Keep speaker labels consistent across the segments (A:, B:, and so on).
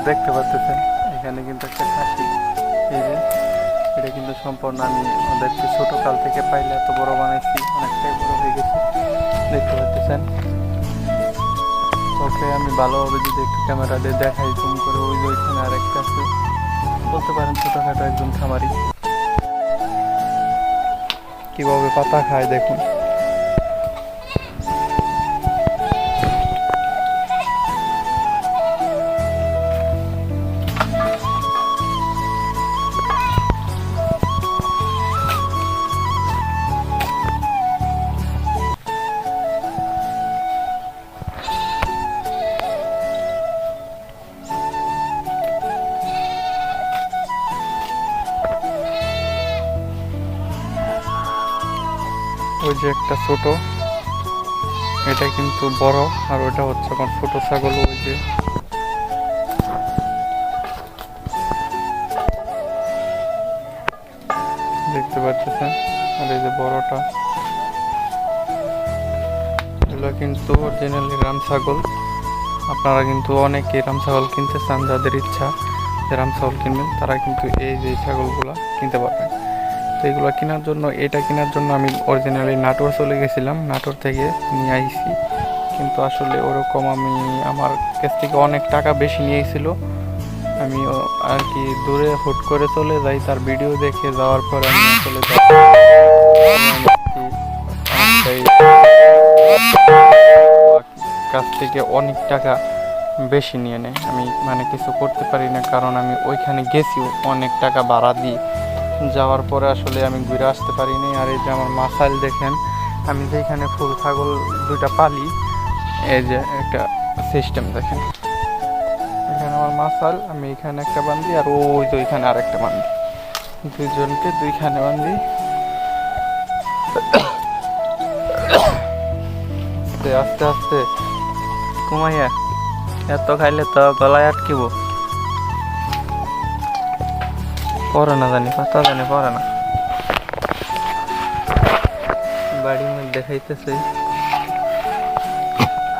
A: দেখতে পাচ্ছেন এখানে কিন্তু একটা খাসি, এই যে এটা কিন্তু সম্পূর্ণ আমি ওদেরকে ছোট কাল থেকে পাইলে এত বড় বানাইছি, অনেকটাই বড় হয়ে গেছে দেখতে পাচ্ছেন। ওকে আমি ভালোভাবে যদি একটু ক্যামেরা দিয়ে দেখাই জুম করে, ওই যে ওইখানে আরেকটা আছে, বলতে পারেন ছোটখাটো একজন খামারি, কিভাবে পাতা খায় দেখুন। ওই যে একটা ছোট, এটা কিন্তু বড়, আর ওটা হচ্ছে আমার ছোট ছাগল, ওই যে দেখতে পাচ্ছেন। আর এই যে বড়টা, এগুলো কিন্তু অরিজিনালি রাম ছাগল। আপনারা কিন্তু অনেকে রাম ছাগল কিনতে চান, যাদের ইচ্ছা যে রাম ছাগল কিনবেন তারা কিন্তু এই যে ছাগলগুলো কিনতে পারবেন। তো এগুলো কেনার জন্য, এটা কেনার জন্য আমি অরিজিনালি নাটোর চলে গেছিলাম, নাটোর থেকে নিয়ে আইছি। কিন্তু আসলে ওরকম আমি আমার কাছ থেকে অনেক টাকা বেশি নিয়েছিল। আমি আর কি দূরে হুট করে চলে যাই, তার ভিডিও দেখে যাওয়ার পর আমি আসলে কাছ থেকে অনেক টাকা বেশি নিয়ে নেয়। আমি মানে কিছু করতে পারি না, কারণ আমি ওইখানে গেছি অনেক টাকা ভাড়া দিয়ে, যাওয়ার পরে আসলে আমি ঘুরে আসতে পারিনি। আর এই যে আমার মাসাইল দেখেন, আমি যেখানে ফুল ছাগল দুইটা পালি, এই যে একটা সিস্টেম দেখেন, এখানে আমার মাসাল, আমি এখানে একটা বান্ধি, আর ওই যে ওইখানে আরেকটা বান্ধি, দুইজনকে দুইখানে বান্ধি। আস্তে আস্তে আস্তে ঘুমাইয়া, এত খাইলে তো গলায় আটকিব, পরে না জানি পাতা জানি পরে না, বাড়ির মধ্যে দেখাইতেছে।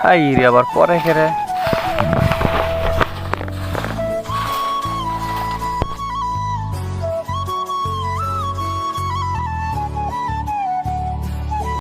A: হাই রে আবার পরে খেরে